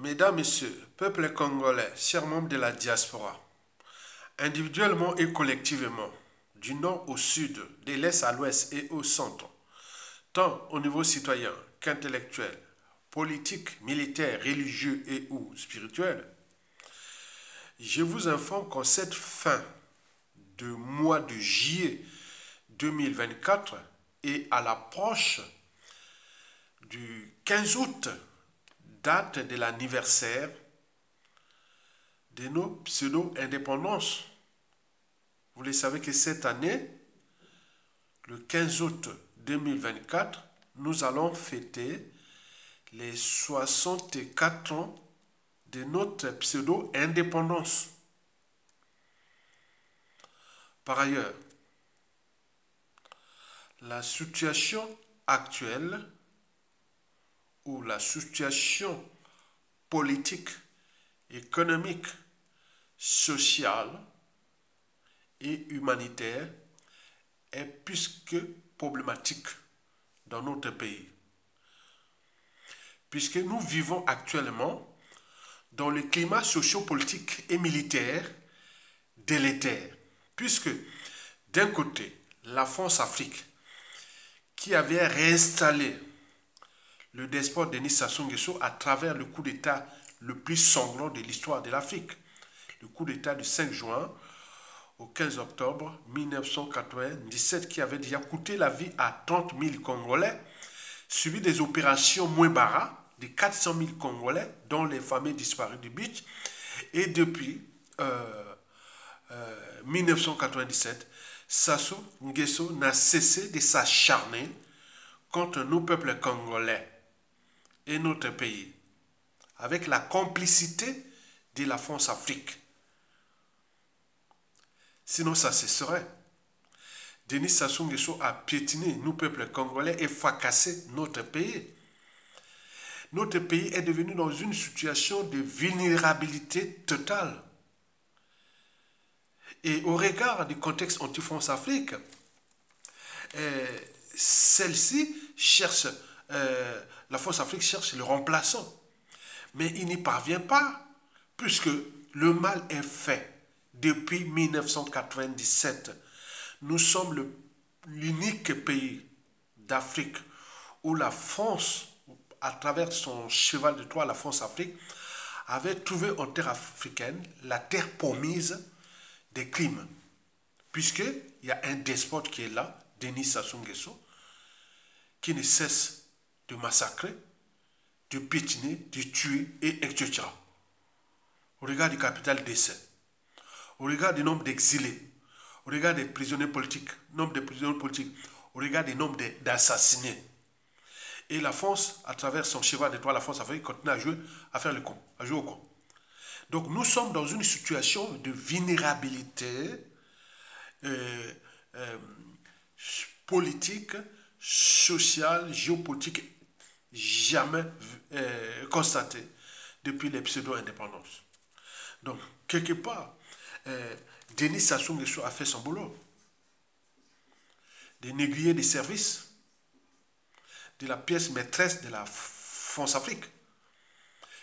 Mesdames, Messieurs, peuple congolais, chers membres de la diaspora, individuellement et collectivement, du nord au sud, de l'est à l'ouest et au centre, tant au niveau citoyen qu'intellectuel, politique, militaire, religieux et ou spirituel, je vous informe qu'en cette fin de mois de juillet 2024 et à l'approche du 15 août, date de l'anniversaire de nos pseudo-indépendances. Vous le savez que cette année, le 15 août 2024, nous allons fêter les 64 ans de notre pseudo-indépendance. Par ailleurs, la situation actuelle ou la situation politique, économique, sociale et humanitaire est plus que problématique dans notre pays. Puisque nous vivons actuellement dans le climat sociopolitique et militaire délétère. Puisque d'un côté, la France-Afrique, qui avait réinstallé le despote Denis Sassou Nguesso à travers le coup d'État le plus sanglant de l'histoire de l'Afrique, le coup d'État du 5 juin au 15 octobre 1997 qui avait déjà coûté la vie à 30 000 Congolais, suivi des opérations Mouébara de 400 000 Congolais, dont les familles disparues du beach. Et depuis 1997, Sassou Nguesso n'a cessé de s'acharner contre nos peuples congolais et notre pays, avec la complicité de la France-Afrique. Sinon, ça cesserait. Denis Sassou Nguesso a piétiné nous, peuples congolais, et fracassé notre pays. Notre pays est devenu dans une situation de vulnérabilité totale. Et au regard du contexte anti-France-Afrique, celle-ci cherche, la France-Afrique cherche le remplaçant. Mais il n'y parvient pas, puisque le mal est fait. Depuis 1997, nous sommes l'unique pays d'Afrique où la France, à travers son cheval de Troie, la France-Afrique, avait trouvé en terre africaine la terre promise des crimes. Puisqu'il y a un despote qui est là, Denis Sassou Nguesso, qui ne cesse de massacrer, de piétiner, de tuer, et etc. Au regard du capital décès, au regard du nombre d'exilés, au regard des prisonniers politiques, nombre de prisonniers politiques, au regard du nombre d'assassinés. Et la France, à travers son cheval de Troie, la France-Afrique, continue à jouer, à faire le con, à jouer au con. Donc nous sommes dans une situation de vulnérabilité politique, sociale, géopolitique, jamais constatée depuis les pseudo-indépendances. Donc, quelque part, Denis Sassou Nguesso a fait son boulot. De négrier des services, de la pièce maîtresse de la France-Afrique.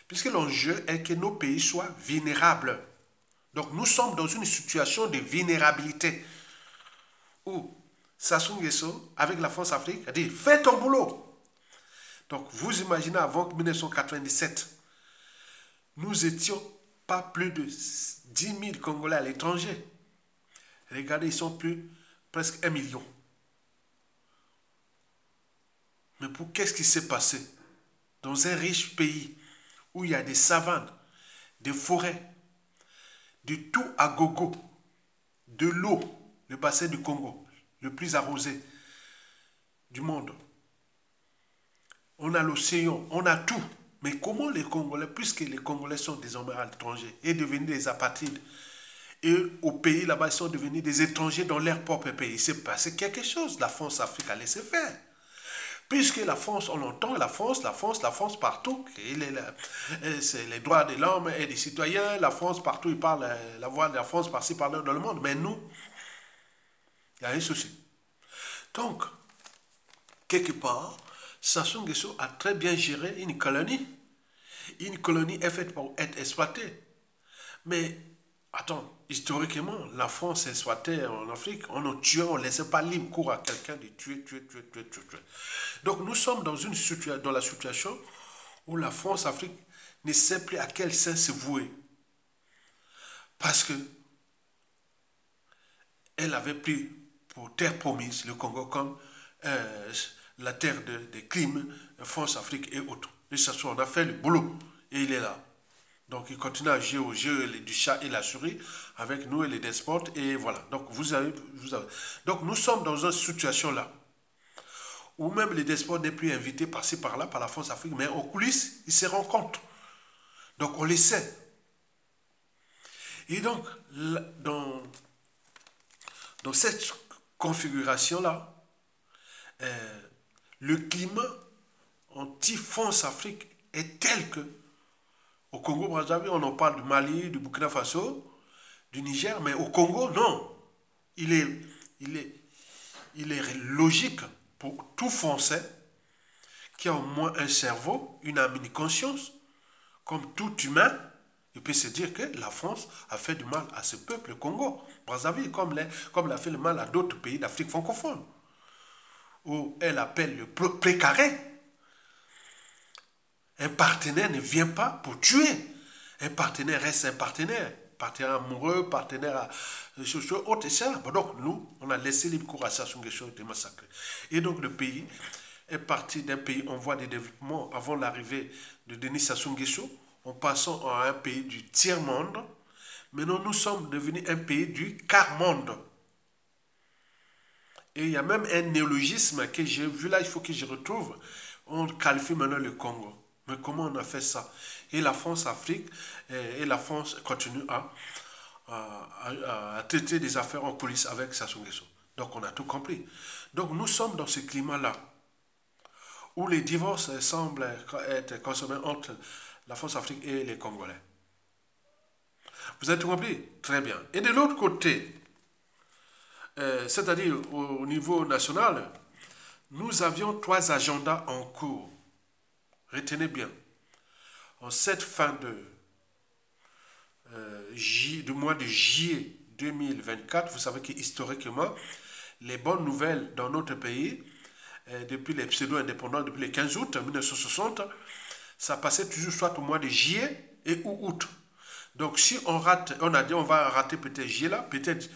Puisque l'enjeu est que nos pays soient vulnérables. Donc nous sommes dans une situation de vulnérabilité où Sassou Nguesso, avec la France-Afrique, a dit « Fais ton boulot ». Donc vous imaginez, avant 1997, nous étions pas plus de 10 000 Congolais à l'étranger. Regardez, ils sont plus presque 1 million. Mais pour qu'est-ce qui s'est passé dans un riche pays où il y a des savanes, des forêts, du tout à gogo, de l'eau, le bassin du Congo, le plus arrosé du monde. On a l'océan, on a tout. Mais comment les Congolais, puisque les Congolais sont désormais à l'étranger et devenus des apatrides, et au pays là-bas, ils sont devenus des étrangers dans leur propre pays, il s'est passé quelque chose. La France-Afrique a laissé faire. Puisque la France, on entend la France partout, c'est les droits de l'homme et des citoyens, la France partout, ils parlent la voix de la France par-ci, par-là dans le monde. Mais nous, il y a un souci. Donc, quelque part, Sassou Nguesso a très bien géré une colonie. Une colonie est faite pour être exploitée. Mais, attends, historiquement, la France exploitait en Afrique. On ne tuait, on ne laissait pas libre cours à quelqu'un de tuer. Donc, nous sommes dans la situation où la France-Afrique ne sait plus à quel sein se vouer. Parce que elle avait pris pour terre promise le Congo comme la terre des crimes, France, Afrique et autres. Et ça, on a fait le boulot et il est là. Donc il continue à jouer au jeu du chat et la souris avec nous et les despotes et voilà. Donc Donc nous sommes dans une situation là où même les despotes n'est plus invités par-ci par-là par la France Afrique, mais aux coulisses ils se rencontrent. Donc on les sait. Et donc dans cette configuration là, le climat anti-France Afrique est tel que au Congo-Brazzaville, on en parle du Mali, du Burkina Faso, du Niger, mais au Congo, non. Il est, il est, il est logique pour tout Français qui a au moins un cerveau, une âme, une conscience, comme tout humain, il peut se dire que la France a fait du mal à ce peuple Congo, Brazzaville, comme elle a fait le mal à d'autres pays d'Afrique francophone, où elle appelle le précaré. Un partenaire ne vient pas pour tuer. Un partenaire reste un partenaire. Partenaire amoureux, partenaire autre, et ça. Donc nous, on a laissé libre cours à Sassou Nguesso de massacrer. Et donc le pays est parti d'un pays en voie de développement avant l'arrivée de Denis Sassou Nguesso, en passant à un pays du tiers-monde. Maintenant, nous sommes devenus un pays du quart-monde. Et il y a même un néologisme que j'ai vu là, il faut que je retrouve. On qualifie maintenant le Congo. Mais comment on a fait ça? Et la France-Afrique, et la France continue à traiter des affaires en coulisses avec Sassou Nguesso. Donc on a tout compris. Donc nous sommes dans ce climat-là, où les divorces semblent être consommés entre la France-Afrique et les Congolais. Vous avez tout compris? Très bien. Et de l'autre côté, c'est-à-dire au niveau national, nous avions 3 agendas en cours. Retenez bien, en cette fin du mois de juillet 2024, vous savez que historiquement, les bonnes nouvelles dans notre pays, depuis les pseudo-indépendants, depuis le 15 août 1960, ça passait toujours soit au mois de juillet et ou août. Donc si on rate, on a dit on va rater peut-être juillet là, peut-être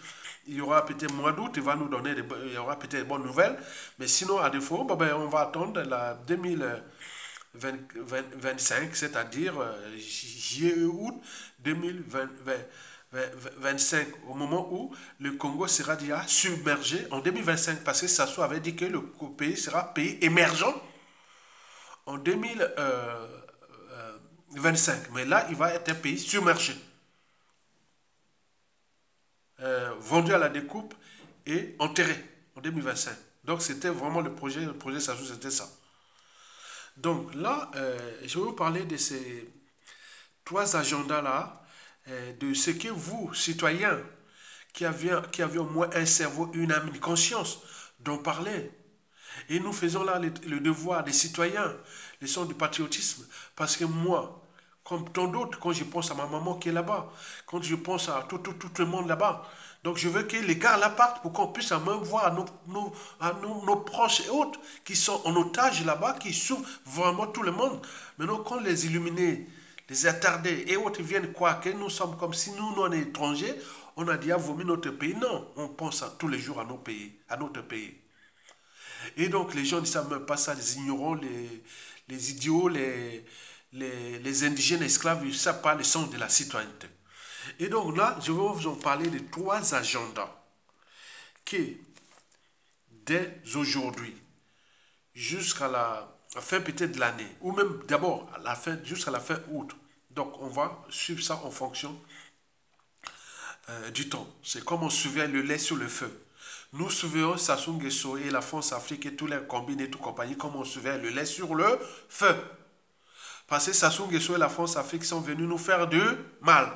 il y aura peut-être mois d'août, il va nous donner, il y aura peut-être des bonnes nouvelles, mais sinon à défaut, on va attendre la 2025, c'est-à-dire juillet-août 2025, au moment où le Congo sera déjà submergé en 2025, parce que Sassou avait dit que le pays sera pays émergent en 2025. Mais là, il va être un pays submergé, vendu à la découpe et enterré en 2025. Donc c'était vraiment le projet Sassou, c'était ça. Donc là, je vais vous parler de ces 3 agendas-là, de ce que vous, citoyens, qui avez au moins un cerveau, une âme, une conscience, dont parler. Et nous faisons là le devoir des citoyens, les sons du patriotisme. Parce que moi, comme tant d'autres, quand je pense à ma maman qui est là-bas, quand je pense à tout le monde là-bas, donc je veux que les gars là partent pour qu'on puisse même voir nos proches et autres qui sont en otage là-bas, qui souffrent vraiment tout le monde. Maintenant, quand les illuminés, les attardés et autres viennent croire que nous sommes comme si nous, on est étrangers, on a dit à vomir notre pays. Non, on pense tous les jours à notre pays. Et donc les gens ne savent même pas ça, les ignorants, les idiots, les indigènes esclaves, ils ne savent pas le sens de la citoyenneté. Et donc là, je vais vous en parler de 3 agendas qui, dès aujourd'hui, jusqu'à la fin peut-être de l'année, ou même d'abord jusqu'à la fin août, donc on va suivre ça en fonction du temps. C'est comme on suivait le lait sur le feu. Nous suivions Sassou Nguesso et la France-Afrique et tous les combines et tout compagnie comme on suivait le lait sur le feu. Parce que Sassou Nguesso et la France-Afrique sont venus nous faire du mal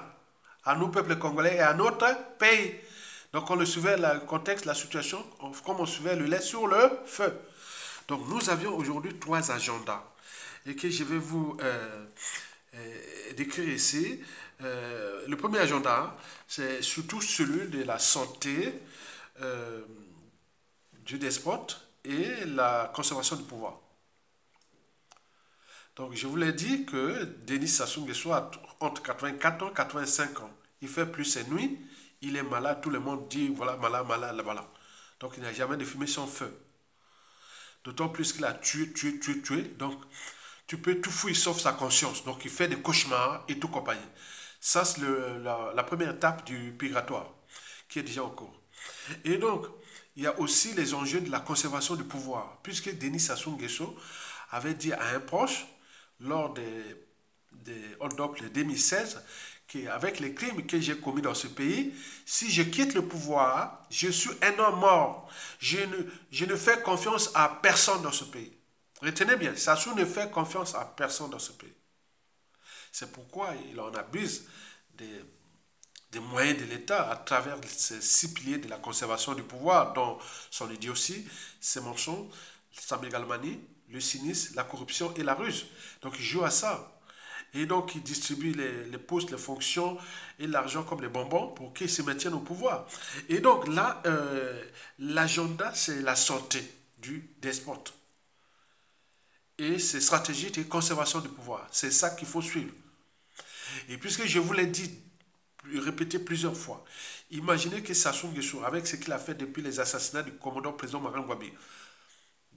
à nous, peuple congolais, et à notre pays. Donc on le suivait, le contexte, la situation, comme on suivait le lait sur le feu. Donc nous avions aujourd'hui 3 agendas et que je vais vous décrire ici. Le premier agenda, c'est surtout celui de la santé euh, du despote et la conservation du pouvoir. Donc, je vous l'ai dit que Denis Sassou Nguesso a entre 84 ans et 85 ans. Il fait plus ses nuits, il est malade, tout le monde dit voilà, malade, malade, voilà. Donc, il n'a jamais de fumée sans feu. D'autant plus qu'il a tué, tué, tué, tué. Donc, tu peux tout fouiller sauf sa conscience. Donc, il fait des cauchemars et tout compagnie. Ça, c'est la première étape du purgatoire qui est déjà en cours. Et donc, il y a aussi les enjeux de la conservation du pouvoir. Puisque Denis Sassou Nguesso avait dit à un proche, lors des hold-up de 2016, qu'avec les crimes que j'ai commis dans ce pays, si je quitte le pouvoir, je suis un homme mort. Je ne fais confiance à personne dans ce pays. Retenez bien, Sassou ne fait confiance à personne dans ce pays. C'est pourquoi il en abuse des moyens de l'État à travers ces 6 piliers de la conservation du pouvoir, dont son idiotie, ses mensonges, sa mégalomanie, le cynisme, la corruption et la ruse. Donc il joue à ça. Et donc il distribue les postes, les fonctions et l'argent comme les bonbons pour qu'ils se maintiennent au pouvoir. Et donc là, l'agenda, c'est la santé du despote. Et ses stratégies de conservation du pouvoir. C'est ça qu'il faut suivre. Et puisque je vous l'ai dit, répété plusieurs fois, imaginez que Sassou Nguesso, avec ce qu'il a fait depuis les assassinats du commandant président Marwan Gwabi,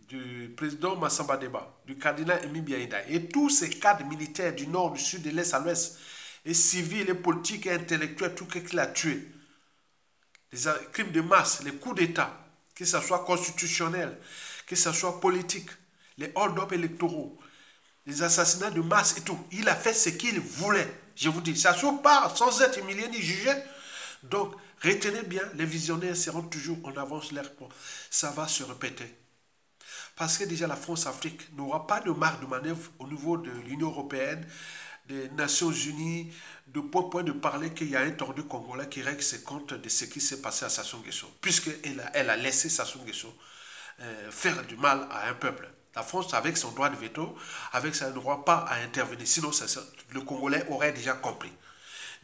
du président Massamba Deba, du cardinal Emi Biaïda, et tous ces cadres militaires du nord, du sud, de l'est à l'ouest, et civils, et politiques, et intellectuels, tout ce qu'il a tué, les crimes de masse, les coups d'État, que ce soit constitutionnel, que ce soit politique, les hold-up électoraux, les assassinats de masse et tout. Il a fait ce qu'il voulait. Je vous dis, ça se part sans être humilié ni jugé. Donc, retenez bien, les visionnaires seront toujours en avance leur point. Ça va se répéter. Parce que déjà la France-Afrique n'aura pas de marge de manœuvre au niveau de l'Union européenne, des Nations Unies, de point de parler qu'il y a un tordu congolais qui règle ses comptes de ce qui s'est passé à Sassou Nguesso. Puisqu'elle a laissé Sassou Nguesso faire du mal à un peuple. La France, avec son droit de veto, avec ça, n'aura pas à intervenir. Sinon, le Congolais aurait déjà compris.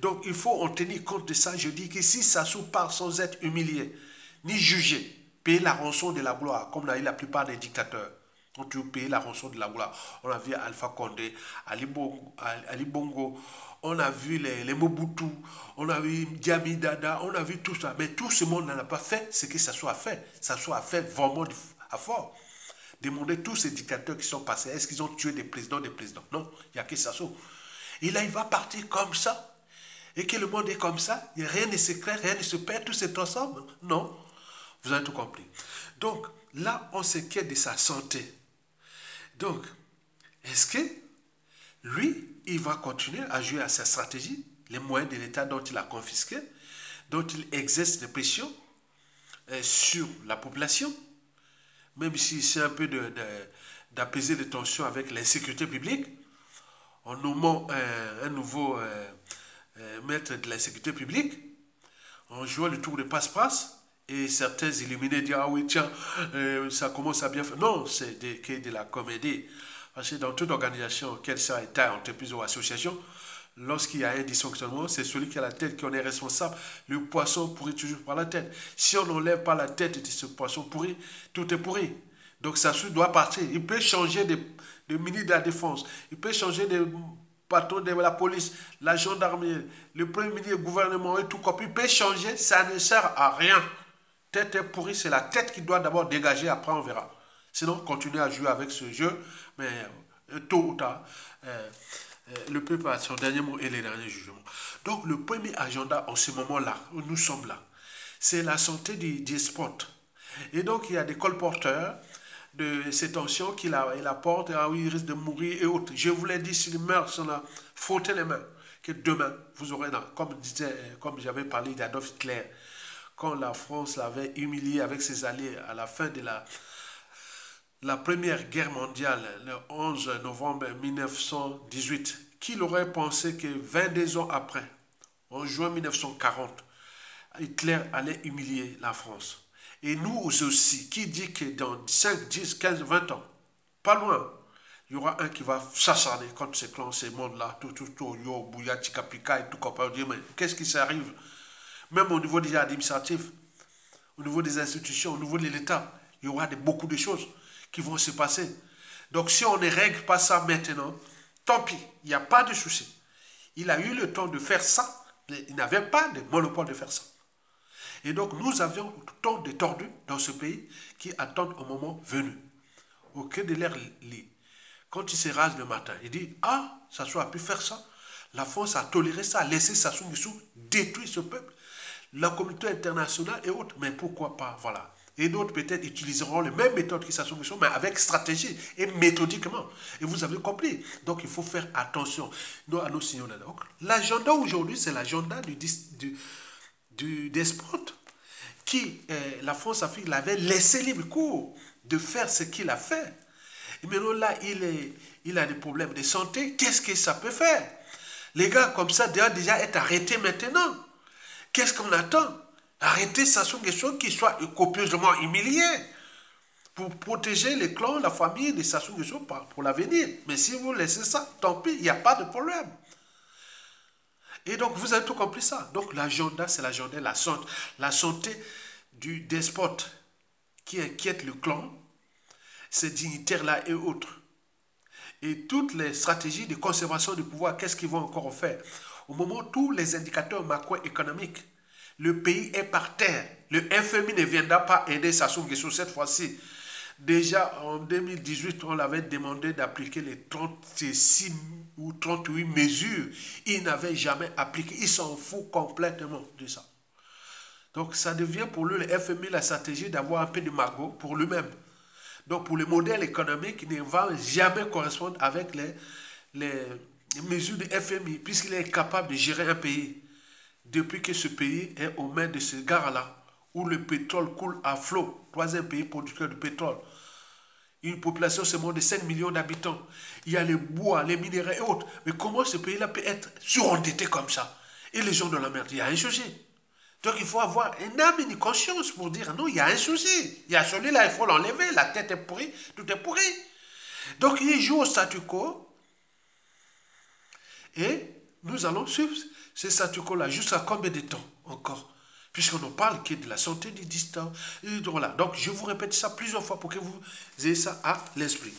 Donc, il faut en tenir compte de ça. Je dis que si Sassou part sans être humilié, ni jugé, payer la rançon de la gloire, comme l'a eu la plupart des dictateurs, ont toujours payé la rançon de la gloire. On a vu Alpha Condé, Ali Bongo, on a vu les Mobutu, on a vu Diami Dada, on a vu tout ça. Mais tout ce monde n'en a pas fait ce que Sassou a fait. Sassou a fait vraiment à fort. Demandez tous ces dictateurs qui sont passés, est-ce qu'ils ont tué des présidents? Non, il n'y a que Sassou. Et là, il va partir comme ça. Et que le monde est comme ça. Rien ne se crée, rien ne se perd, tout se transforme. Non, vous avez tout compris. Donc, là, on s'inquiète de sa santé. Donc, est-ce que lui, il va continuer à jouer à sa stratégie, les moyens de l'État dont il a confisqué, dont il exerce des pressions sur la population, même si c'est un peu d'apaiser les tensions avec l'insécurité publique, en nommant un nouveau maître de l'insécurité publique, en jouant le tour de passe-passe, et certains illuminés disent, ah oui, tiens, ça commence à bien faire. Non, c'est de la comédie. Parce que dans toute organisation, quelle soit État, entreprise ou association, lorsqu'il y a un dysfonctionnement, c'est celui qui a la tête qui en est responsable. Le poisson pourrit toujours par la tête. Si on n'enlève pas la tête de ce poisson pourri, tout est pourri. Donc Sassou doit partir. Il peut changer de ministre de la Défense. Il peut changer de patron de la police, la gendarmerie, le premier ministre, le gouvernement et tout. Il peut changer, ça ne sert à rien. Tête est pourrie, c'est la tête qui doit d'abord dégager, après on verra. Sinon, continuer à jouer avec ce jeu, mais tôt ou tard, le peuple a son dernier mot et les derniers jugements. Donc, le premier agenda en ce moment-là, où nous sommes là, c'est la santé du despote. Et donc, il y a des colporteurs de ces tensions qu'il apporte, ah oui, il risque de mourir et autres. Je vous l'ai dit, s'il meurt, frottez les mains, que demain, vous aurez, comme j'avais parlé d'Adolf Hitler, quand la France l'avait humilié avec ses alliés à la fin de la Première Guerre mondiale, le 11 novembre 1918, qui aurait pensé que 22 ans après, en juin 1940, Hitler allait humilier la France. Et nous aussi, qui dit que dans 5, 10, 15, 20 ans, pas loin, il y aura un qui va s'acharner contre ces clans, ces mondes-là, tout, yo, Bouya, Tikapika et tout, qu'on peut dire, mais qu'est-ce qui s'arrive? Même au niveau des administratifs, au niveau des institutions, au niveau de l'État, il y aura beaucoup de choses qui vont se passer. Donc si on ne règle pas ça maintenant, tant pis, il n'y a pas de souci. Il a eu le temps de faire ça, mais il n'avait pas de monopole de faire ça. Et donc nous avions tant de tordus dans ce pays qui attendent au moment venu. Au cœur de leur lit, quand il se rase le matin, il dit, ah, Sassou a pu faire ça. La France a toléré ça, a laissé Sassou Nguesso détruire ce peuple. La communauté internationale et autres, mais pourquoi pas, voilà. Et d'autres peut-être utiliseront les mêmes méthodes que Sassou Nguesso, mais avec stratégie et méthodiquement. Et vous avez compris. Donc il faut faire attention à nos signaux. Donc l'agenda aujourd'hui, c'est l'agenda du despote qui, la France-Afrique, l'avait laissé libre cours de faire ce qu'il a fait. Et maintenant là, il a des problèmes de santé. Qu'est-ce que ça peut faire? Les gars comme ça doivent déjà être arrêtés maintenant. Qu'est-ce qu'on attend? Arrêter Sassou Nguesso qui soit copieusement humilié pour protéger les clans, la famille de Sassou Nguesso pour l'avenir. Mais si vous laissez ça, tant pis, il n'y a pas de problème. Et donc, vous avez tout compris ça. Donc, l'agenda, c'est l'agenda, la santé du despote qui inquiète le clan, ces dignitaires-là et autres. Et toutes les stratégies de conservation du pouvoir, qu'est-ce qu'ils vont encore faire? Au moment où tous les indicateurs macroéconomiques, le pays est par terre. Le FMI ne viendra pas aider Sassou Nguesso cette fois-ci. Déjà en 2018, on l'avait demandé d'appliquer les 36 ou 38 mesures. Ils n'avaient jamais appliqué. Ils s'en foutent complètement de ça. Donc ça devient pour lui, le FMI, la stratégie d'avoir un peu de magot pour lui-même. Donc pour le modèle économique, il ne va jamais correspondre avec les mesures du FMI, puisqu'il est capable de gérer un pays. Depuis que ce pays est aux mains de ce gars-là, où le pétrole coule à flot, troisième pays producteur de pétrole. Une population seulement de 5 millions d'habitants. Il y a les bois, les minéraux et autres. Mais comment ce pays-là peut être surendetté comme ça? Et les gens de la merde, il y a un souci. Donc il faut avoir une âme et une conscience pour dire non, il y a un souci. Il y a celui-là, il faut l'enlever, la tête est pourrie, tout est pourri. Donc il joue au statu quo. Et nous allons suivre ce statu quo-là jusqu'à combien de temps encore? Puisqu'on ne parle que de la santé du distant. Voilà. Donc je vous répète ça plusieurs fois pour que vous ayez ça à l'esprit.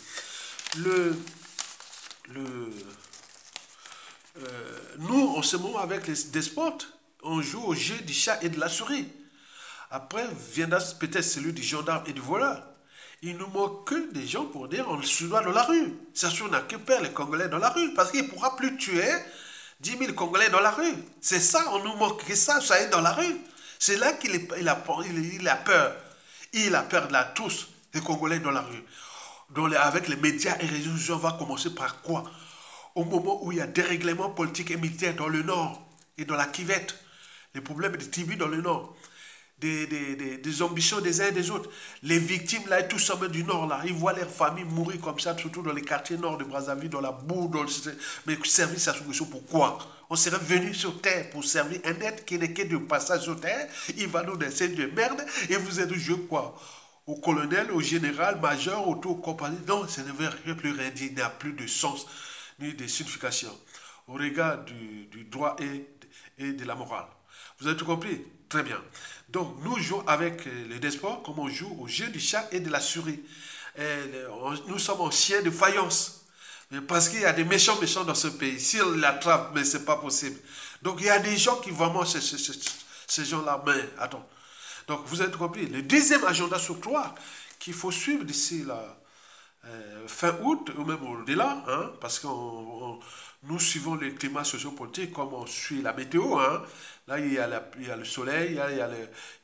Nous, en ce moment, avec les despotes, on joue au jeu du chat et de la souris. Après viendra peut-être celui du gendarme et du voleur. Il nous manque que des gens pour dire on le suit dans la rue. Ça, on n'a que peur les Congolais dans la rue. Parce qu'il ne pourra plus tuer 10 000 Congolais dans la rue. C'est ça, on nous manque que ça est dans la rue. C'est là qu'il a peur. Il a peur de la tous, les Congolais dans la rue. Avec les médias et les réseaux sociaux, on va commencer par quoi? Au moment où il y a dérèglement politique et militaire dans le nord et dans la Kivette, les problèmes de Tibi dans le nord, des ambitions des uns et des autres. Les victimes, là, et tout ça du nord, là, ils voient leurs familles mourir comme ça, surtout dans les quartiers nord de Brazzaville, dans la boue, mais servir sa solution, pourquoi? On serait venu sur terre pour servir un être qui n'est que de passage sur terre, il va nous laisser de merde, et vous êtes joué quoi? Au colonel, au général, major, au tout compagnie. Non, ça ne veut plus rien dire, il n'y a plus de sens, ni de signification, au regard du droit et de la morale. Vous avez tout compris? Très bien. Donc, nous jouons avec les despotes comme on joue au jeu du chat et de la souris. Nous sommes en chien de faïence. Parce qu'il y a des méchants dans ce pays. S'ils l'attrapent, mais ce n'est pas possible. Donc, il y a des gens qui vraiment, ces gens-là, mais attends. Donc, vous avez tout compris. Le deuxième agenda sur toi qu'il faut suivre d'ici la fin août, ou même au-delà, hein, parce que nous suivons le climat sociopolitique comme on suit la météo. Hein. Là, il y a le soleil, il y a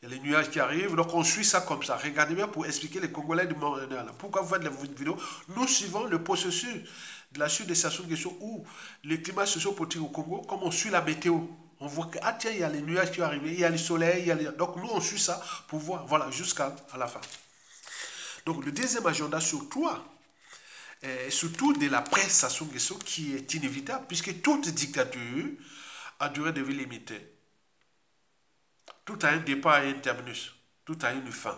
les nuages qui arrivent. Donc, on suit ça comme ça. Regardez bien pour expliquer les Congolais du monde. Pourquoi vous faites la vidéo? Nous suivons le processus de la chute de Sassou Nguesso ou le climat sociopolitique au Congo comme on suit la météo. On voit que, ah tiens, il y a les nuages qui vont arriver, il y a le soleil, donc nous, on suit ça pour voir, voilà, jusqu'à la fin. Donc, le deuxième agenda sur toi, surtout de la presse Sassou Nguesso, qui est inévitable, puisque toute dictature a durée de vie limitée. Tout a un départ et un terminus. Tout a une fin.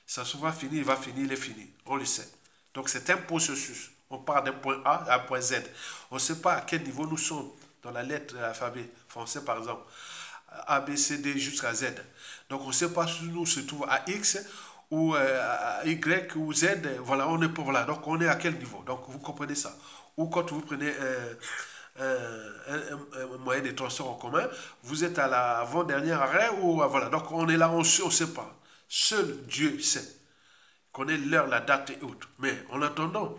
Sassou va finir, il va finir, il est fini. On le sait. Donc c'est un processus. On part d'un point A à un point Z. On ne sait pas à quel niveau nous sommes dans la lettre de l'alphabet français, par exemple. A, B, C, D jusqu'à Z. Donc on ne sait pas si nous se trouve à X ou à Y ou Z. Voilà, on est, voilà, donc on est à quel niveau. Donc vous comprenez ça. Ou quand vous prenez un moyen de transport en commun, vous êtes à l'avant-dernier arrêt ou voilà. Donc on est là, on ne sait pas. Seul Dieu sait. Connaît l'heure, la date et autres. Mais en attendant,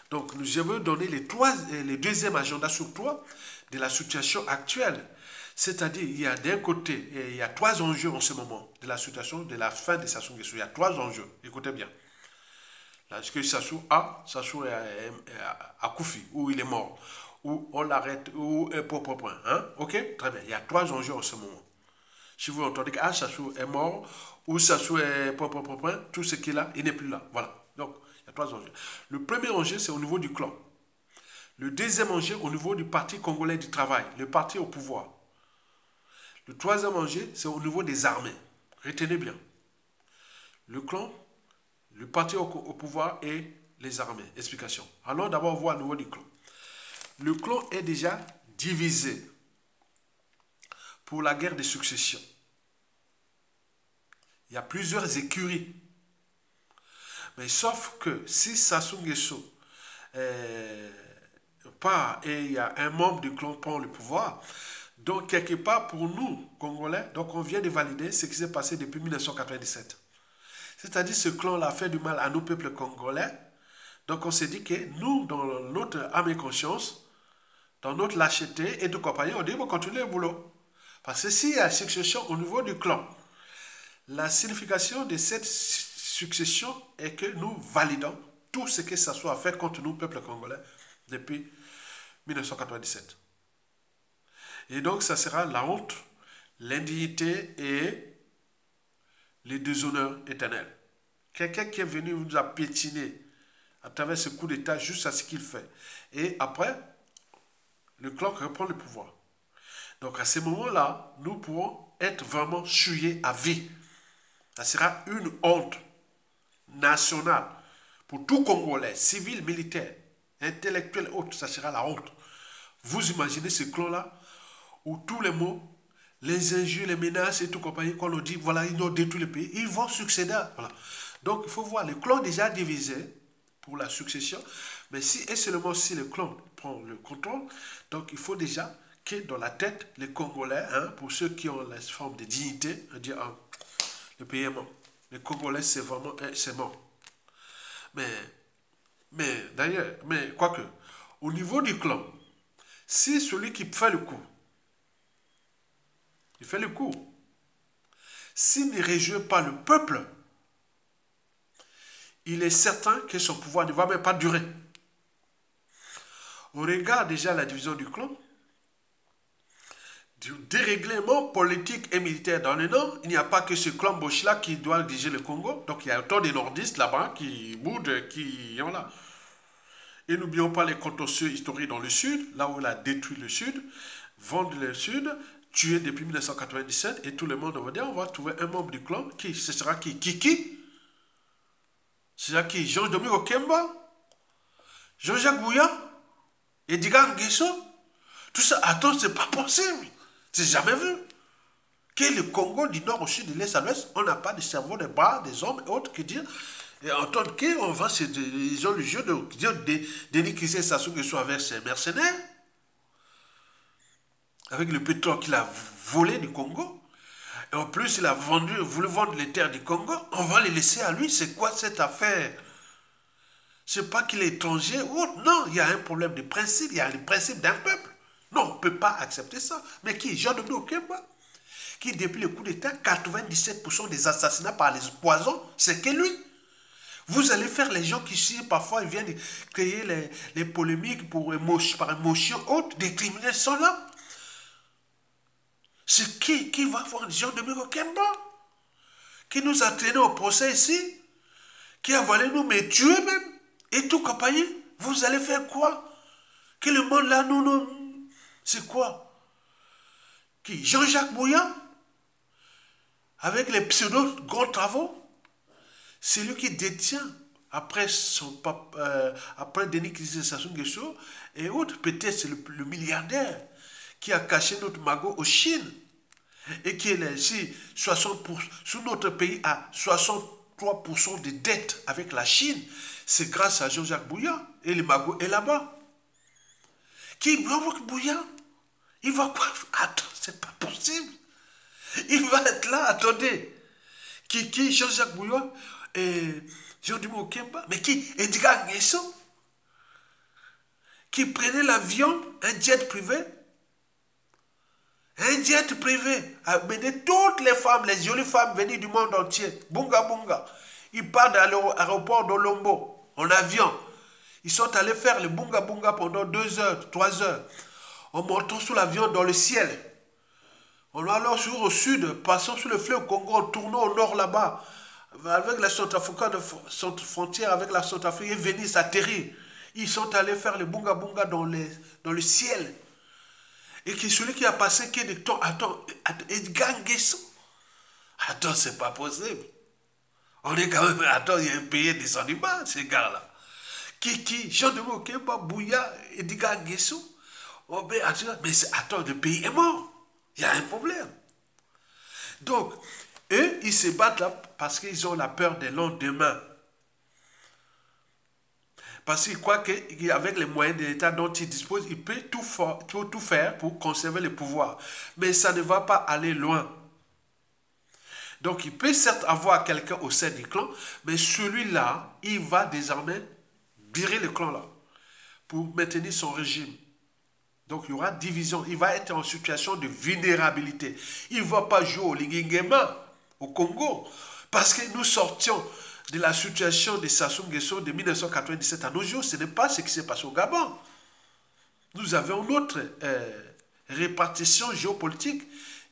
donc je veux donner les deuxièmes agendas sur toi de la situation actuelle. C'est-à-dire, il y a d'un côté, il y a trois enjeux en ce moment de la situation, de la fin de Sassou Nguesso. Il y a trois enjeux. Écoutez bien. Est-ce que Sassou est à Koufi, où il est mort, ou on l'arrête, ou point. Hein? Ok? Très bien. Il y a trois enjeux en ce moment. Si vous entendez que Sassou est mort, ou Sassou est point, tout ce qu'il a, il n'est plus là. Voilà. Donc, il y a trois enjeux. Le premier enjeu, c'est au niveau du clan. Le deuxième enjeu, au niveau du Parti congolais du travail, le parti au pouvoir. Le troisième enjeu, c'est au niveau des armées. Retenez bien. Le clan, le parti au pouvoir et les armées. Explication. Allons d'abord voir au niveau du clan. Le clan est déjà divisé pour la guerre de succession. Il y a plusieurs écuries. Mais sauf que si Sassou Nguesso part et il y a un membre du clan prend le pouvoir, donc quelque part pour nous, Congolais, donc on vient de valider ce qui s'est passé depuis 1997. C'est-à-dire ce clan-là fait du mal à nos peuples congolais. Donc on s'est dit que nous, dans notre âme et conscience, dans notre lâcheté et de compagnie, on dit on continue le boulot. Parce que s'il y a succession au niveau du clan, la signification de cette succession est que nous validons tout ce que ça soit fait contre nous, peuple congolais, depuis 1997. Et donc, ça sera la honte, l'indignité et les déshonneurs éternels. Quelqu'un qui est venu nous a piétiné à travers ce coup d'État juste à ce qu'il fait. Et après, le clan reprend le pouvoir. Donc, à ce moment-là, nous pourrons être vraiment souillés à vie. Ça sera une honte nationale pour tout Congolais, civil, militaire, intellectuel, autre, ça sera la honte. Vous imaginez ce clan-là où tous les mots, les injures, les menaces et tout compagnie, qu'on nous dit, voilà, ils ont détruit le pays, ils vont succéder. Voilà. Donc, il faut voir, le clan déjà divisé pour la succession, mais si et seulement si le clan prend le contrôle, donc il faut déjà que dans la tête, les Congolais, hein, pour ceux qui ont la forme de dignité, dire, le pays est mort. Les Congolais, c'est vraiment, c'est mort. Mais d'ailleurs, mais quoique, au niveau du clan, si celui qui fait le coup, il fait le coup, s'il ne réjouit pas le peuple, il est certain que son pouvoir ne va même pas durer. On regarde déjà la division du clan, du dérèglement politique et militaire dans le Nord. Il n'y a pas que ce clan Bochla qui doit diriger le Congo. Donc il y a autant de nordistes là-bas qui boudent, qui... Voilà. Et n'oublions pas les contentieux historiques dans le Sud, là où il a détruit le Sud, vendre le Sud, tué depuis 1997, et tout le monde va dire, on va trouver un membre du clan, qui, ce sera qui? Kiki? Ce sera qui? Jean-Dominique Okemba? Jean-Jacques Bouya? Edgar Nguesso? Tout ça, attends, c'est pas possible. C'est jamais vu. Que le Congo du Nord au Sud, de l'Est à l'Ouest, on n'a pas de cerveau, des bras, des hommes et autres qui disent, et en tant qu'on va, ils ont le jeu de déniquiser Sassou Nguesso avec ses mercenaires, avec le pétrole qu'il a volé du Congo. Et en plus, il a voulu vendre les terres du Congo. On va les laisser à lui. C'est quoi cette affaire? C'est pas qu'il est étranger ou autre. Non, il y a un problème de principe. Il y a le principe d'un peuple. Non, on ne peut pas accepter ça. Mais qui? Jean-Dominique Okemba, qui depuis le coup d'État, 97% des assassinats par les poisons, c'est que lui. Vous allez faire les gens qui, si parfois, ils viennent créer les polémiques par émotion haute, des criminels sont là. C'est qui va voir Jean-Dominique Okemba, qui nous a traînés au procès ici, qui a volé nous, mais tué même, et tout compagnie. Vous allez faire quoi? Que le monde là, nous, c'est quoi? Qui? Jean-Jacques Bouya, avec les pseudo-grands travaux. C'est lui qui détient après, après Denis Sassou Nguesso et autres, peut-être c'est le milliardaire qui a caché notre magot au Chine et qui est ici 60%, sous notre pays à 63% de dettes avec la Chine. C'est grâce à Jean-Jacques Bouillard et le magot est là-bas. Qui Jean-Jacques Bouillard, il va quoi? Attends, c'est pas possible. Il va être là, attendez. Qui Jean-Jacques Bouillard et Jean-Dumont Kemba, mais qui Edgar Nguesso, qui prenait l'avion, un jet privé, amenait toutes les femmes, les jolies femmes venues du monde entier, bunga bunga. Ils partent à l'aéroport d'Olombo, en avion. Ils sont allés faire le bunga bunga pendant 2 heures, 3 heures, en montant sous l'avion dans le ciel. On va alors au sud, passant sur le fleuve Congo, en tournant au nord là-bas, avec la frontière avec la Centrafrique, et Venise atterrir. Ils sont allés faire le bunga bunga dans le ciel. Et que celui qui a passé, qui est de temps, attends, Edgar Nguesso. Attends, c'est pas possible. On est quand même, attends, il y a un pays descendu bas, ces gars-là. Jean-Dumont Kemba, Bouya, Edgar Nguesso. Oh, mais attends, le pays est mort. Il y a un problème. Donc, eux, ils se battent là parce qu'ils ont la peur des lendemains. Parce qu'ils croient qu'avec les moyens de l'État dont ils disposent, ils peuvent tout faire pour conserver le pouvoir. Mais ça ne va pas aller loin. Donc, il peut certes avoir quelqu'un au sein du clan, mais celui-là, il va désormais virer le clan là pour maintenir son régime. Donc, il y aura division. Il va être en situation de vulnérabilité. Il ne va pas jouer au Lingingema, au Congo, parce que nous sortions de la situation de Sassou Nguesso de 1997 à nos jours. Ce n'est pas ce qui s'est passé au Gabon. Nous avons une autre répartition géopolitique,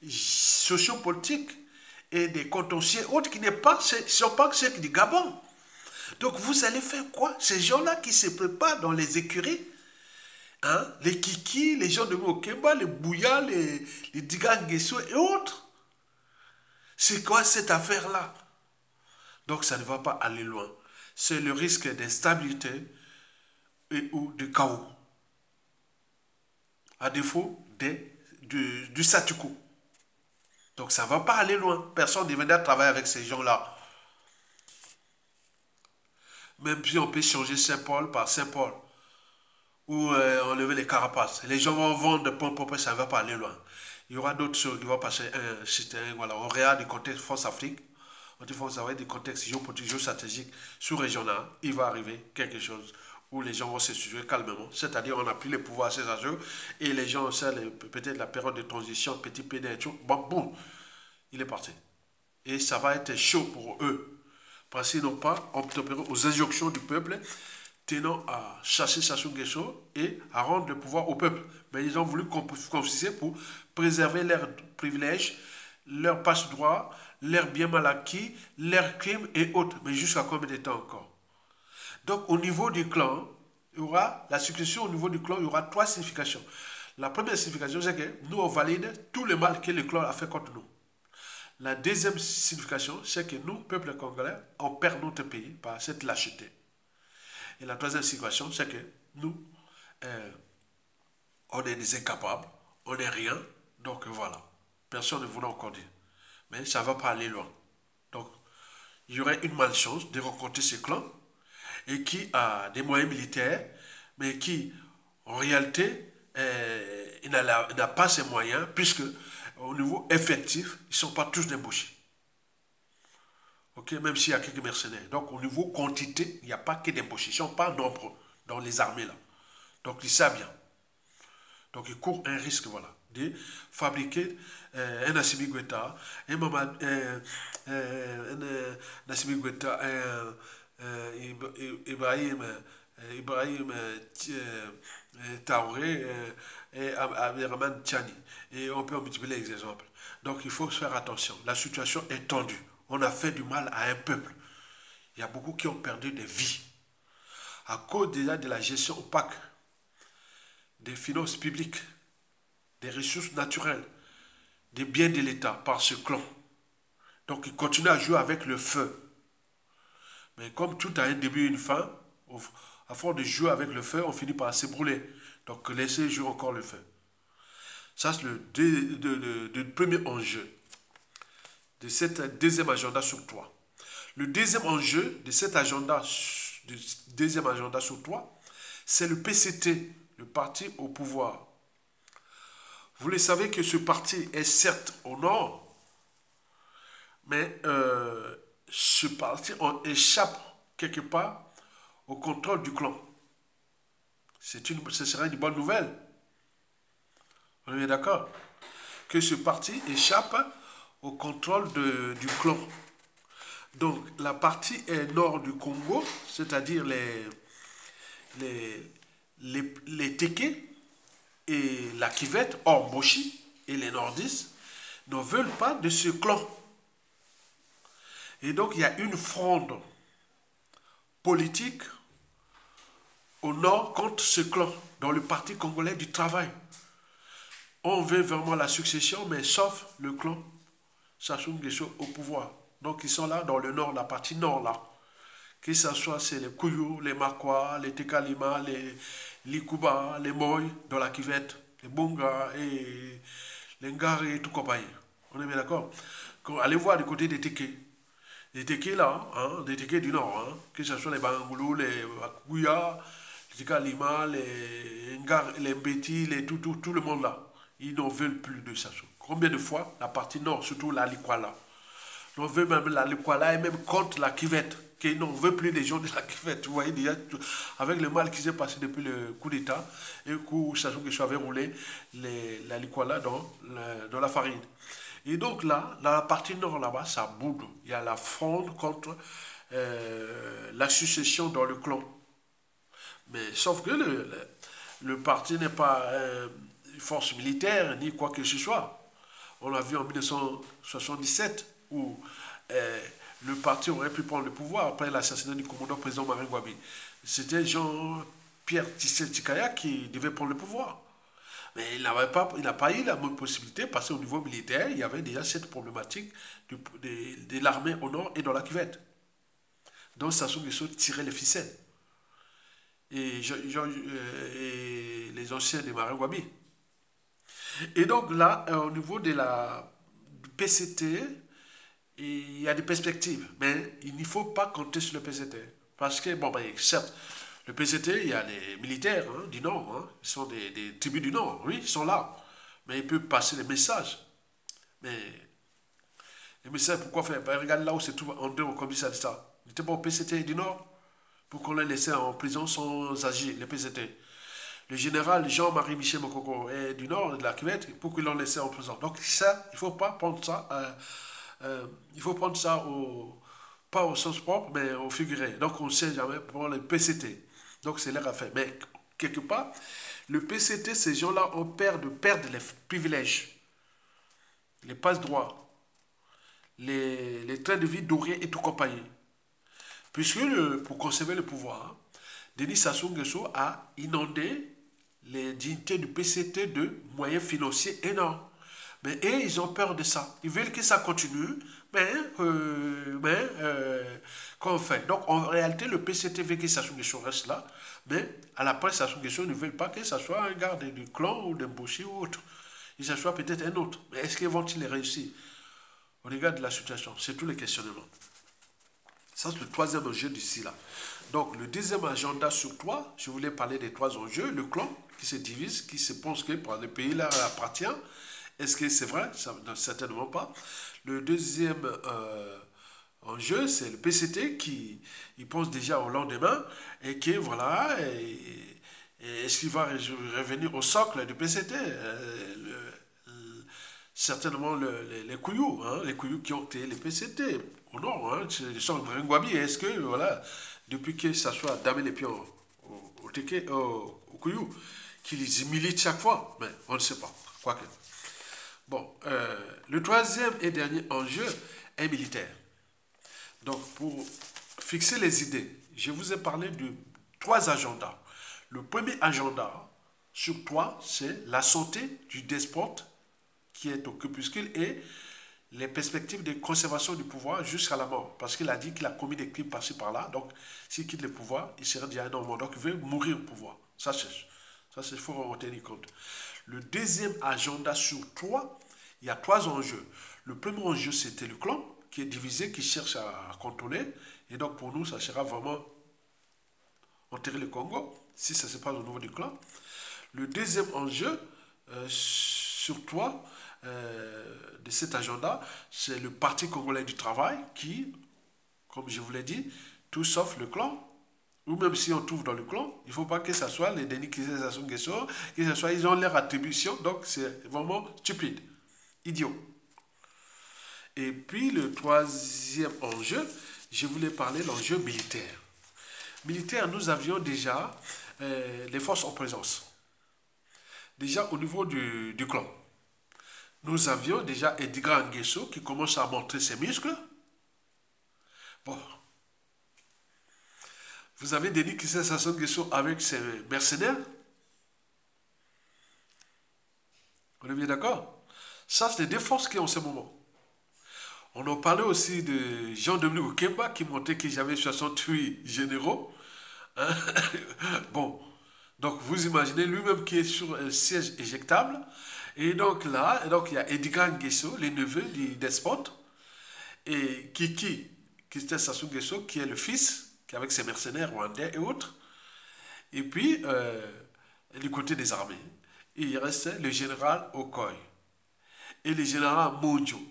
sociopolitique et des contentieux autres qui ne sont pas ceux du Gabon. Donc, vous allez faire quoi? Ces gens-là qui se préparent dans les écuries, hein, les Kiki, les gens de Mokemba, les Bouya, les Diga Nguesso et autres. C'est quoi cette affaire-là? Donc ça ne va pas aller loin. C'est le risque d'instabilité et ou de chaos. À défaut du statu quo. Donc ça ne va pas aller loin. Personne ne viendra travailler avec ces gens-là. Même si on peut changer Saint-Paul par Saint-Paul. Ou enlever les carapaces. Les gens vont vendre de ça ne va pas aller loin. Il y aura d'autres choses qui vont passer. Voilà, on regarde du contexte France-Afrique. On dit France Afrique, du contexte géopolitique, géostratégique, sous-régional. Il va arriver quelque chose où les gens vont se situer calmement. C'est-à-dire, on n'a plus les pouvoirs à ces âges et les gens, peut-être la période de transition, petit PD et tout, bon, boum, il est parti. Et ça va être chaud pour eux. Parce qu'ils n'ont pas obtenu aux injonctions du peuple, tenant à chasser Sassou Nguesso et à rendre le pouvoir au peuple. Mais ils ont voulu confisquer pour préserver leurs privilèges, leurs passe-droits, leurs biens mal acquis, leurs crimes et autres. Mais jusqu'à combien de temps encore? Donc au niveau du clan, il y aura la succession au niveau du clan, il y aura 3 significations. La première signification, c'est que nous, on valide tout le mal que le clan a fait contre nous. La deuxième signification, c'est que nous, peuple congolais, on perd notre pays par cette lâcheté. Et la troisième situation, c'est que nous, on est des incapables, on n'est rien, donc voilà. Personne ne voulait encore dire. Mais ça ne va pas aller loin. Donc, il y aurait une malchance de rencontrer ce clan et qui a des moyens militaires, mais qui, en réalité, il n'a pas ces moyens, puisque au niveau effectif, ils ne sont pas tous débauchés. Okay? Même s'il y a quelques mercenaires. Donc, au niveau quantité, il n'y a pas que débauchés. Ils ne sont pas nombreux dans les armées là. Donc, ils savent bien. Donc, ils courent un risque, voilà, de fabriquer un Assimi Goïta, un Assimi Goïta, Ibrahim Traoré et Abderrahmane Tchani. Et on peut multiplier les exemples. Donc, il faut faire attention. La situation est tendue. On a fait du mal à un peuple. Il y a beaucoup qui ont perdu des vies à cause déjà de la gestion opaque des finances publiques, des ressources naturelles, des biens de l'État par ce clan. Donc ils continuent à jouer avec le feu. Mais comme tout a un début et une fin, à force de jouer avec le feu, on finit par s'ébrouler. Donc laissez jouer encore le feu. Ça, c'est le premier enjeu de cet deuxième agenda sur toi. Le deuxième enjeu de cet agenda, deuxième agenda sur toi, c'est le PCT, le parti au pouvoir. Vous le savez que ce parti est certes au nord, mais ce parti on échappe quelque part au contrôle du clan. Ce serait une bonne nouvelle. On est bien d'accord que ce parti échappe au contrôle du clan. Donc la partie est nord du Congo, c'est-à-dire les Téké et la Kivette, Orboshi et les nordistes ne veulent pas de ce clan. Et donc il y a une fronde politique au nord contre ce clan, dans le Parti congolais du travail. On veut vraiment la succession, mais sauf le clan Sassou Nguesso au pouvoir. Donc ils sont là dans le nord, la partie nord là. Que ce soit c'est les Kouyou, les Makwa, les Tekalima, les Likuba, les Moy, dans la Kivette, les Bunga et les Ngari et tout compagnie. On est bien d'accord? Allez voir du côté des Téké. Les Téké là, hein, des Téké du nord, hein, que ce soit les Bangoulou, les Akouya, les Tekalima, les Ngar, les Mbeti, tout le monde là. Ils n'en veulent plus de Sassou. Combien de fois la partie nord, surtout la Likwala, on veut même la Likwala et même contre la Kivette, qu'ils n'en veut plus des gens de la Kivette. Vous voyez déjà, avec le mal qui s'est passé depuis le coup d'État et où Sassou Nguesso avait roulé la Likwala dans la farine. Et donc là, dans la partie nord là-bas, ça boude. Il y a la fronde contre la succession dans le clan. Mais sauf que le parti n'est pas une force militaire ni quoi que ce soit. On l'a vu en 1977 où le parti aurait pu prendre le pouvoir après l'assassinat du commandant président Marine Gwabi. C'était Jean-Pierre Tshisekedi qui devait prendre le pouvoir. Mais il n'a pas eu la même possibilité parce qu'au niveau militaire, il y avait déjà cette problématique de l'armée au nord et dans la Kivette. Donc Sassou Nguesso tirait les ficelles. Et les anciens de Marine Gwabi. Et donc là, au niveau du PCT, il y a des perspectives, mais il ne faut pas compter sur le PCT. Parce que, bon, ben, certes, le PCT, il y a les militaires du Nord, hein, ils sont des tribus du Nord, oui, ils sont là. Mais ils peuvent passer les messages. Mais les messages, pourquoi faire? Ben, regarde là où se trouve André au commissariat d'État. Il n'était pas au PCT du Nord pour qu'on les laisse en prison sans agir, le PCT. Le général Jean-Marie Michel Mokoko est du Nord, de la Kivette, pour qu'ils l'ont laissé en prison. Donc ça, il ne faut pas prendre ça, pas au sens propre, mais au figuré. Donc on ne sait jamais pour le PCT. Donc c'est leur affaire. Mais quelque part, le PCT, ces gens-là ont peur de perdre les privilèges, les passe-droits, les trains de vie dorés et tout compagnie. Puisque pour conserver le pouvoir, Denis Sassou Nguesso a inondé les dignités du PCT de moyens financiers énormes. Mais ils ont peur de ça. Ils veulent que ça continue, mais qu'on fait. Donc en réalité, le PCT veut que Sassou Nguesso reste là, mais à la presse, Sassou Nguesso ne veut pas que ça soit un garde du clan ou d'un Bouchi ou autre. Que ça soit peut-être un autre. Mais est-ce qu'ils vont-ils réussir? Au regard de la situation, c'est tous les questionnements. Ça, c'est le troisième enjeu d'ici là. Donc, le deuxième agenda sur toi, je voulais parler des trois enjeux. Le clan qui se divise, qui se pense que le pays là appartient. Est-ce que c'est vrai? Ça, non, certainement pas. Le deuxième enjeu, c'est le PCT qui il pense déjà au lendemain et qui, voilà, est-ce qu'il va revenir au socle du PCT? Certainement les Kouyou, hein, les Kouyou qui ont créé les PCT au nord, hein, c'est les sortes de Ngwabi. Est-ce que, voilà, depuis que ça soit damé les pieds au Kouyou, qu'ils militent chaque fois? Mais on ne sait pas, quoique. Bon, le troisième et dernier enjeu est militaire. Donc, pour fixer les idées, je vous ai parlé de trois agendas. Le premier agenda sur toi, c'est la santé du despote qui est au crépuscule et les perspectives de conservation du pouvoir jusqu'à la mort. Parce qu'il a dit qu'il a commis des crimes par-ci par-là. Donc, s'il quitte le pouvoir, il sera déjà un homme. Donc, il veut mourir au pouvoir. Ça, il faut en tenir compte. Le deuxième agenda sur trois, il y a trois enjeux. Le premier enjeu, c'était le clan, qui est divisé, qui cherche à contrôler. Et donc, pour nous, ça sera vraiment enterrer le Congo, si ça se passe au niveau du clan. Le deuxième enjeu, sur trois, de cet agenda, c'est le Parti congolais du travail qui, comme je vous l'ai dit, tout sauf le clan, ou même si on trouve dans le clan, il ne faut pas que ce soit les Denis Kissé Sassou Nguesso, que ce soit, ils ont leur attribution, donc c'est vraiment stupide, idiot. Et puis le troisième enjeu, je voulais parler de l'enjeu militaire. Militaire, nous avions déjà les forces en présence. Déjà au niveau du clan. Nous avions déjà Edgar Nguesso qui commence à montrer ses muscles. Bon. Vous avez Denis Kissé Sassou Nguesso avec ses mercenaires. On est bien d'accord? Ça, c'est des forces qui ont en ce moment. On en parlait aussi de Jean-Dominique Okemba qui montrait qu'il y avait 68 généraux. Hein? Bon. Donc, vous imaginez lui-même qui est sur un siège éjectable. Et donc là, il y a Edgar Nguesso, le neveu du despote, et Kissé Sassou Nguesso, qui est le fils, qui est avec ses mercenaires rwandais et autres. Et puis, du côté des armées, il reste le général Okoye et le général Mojo.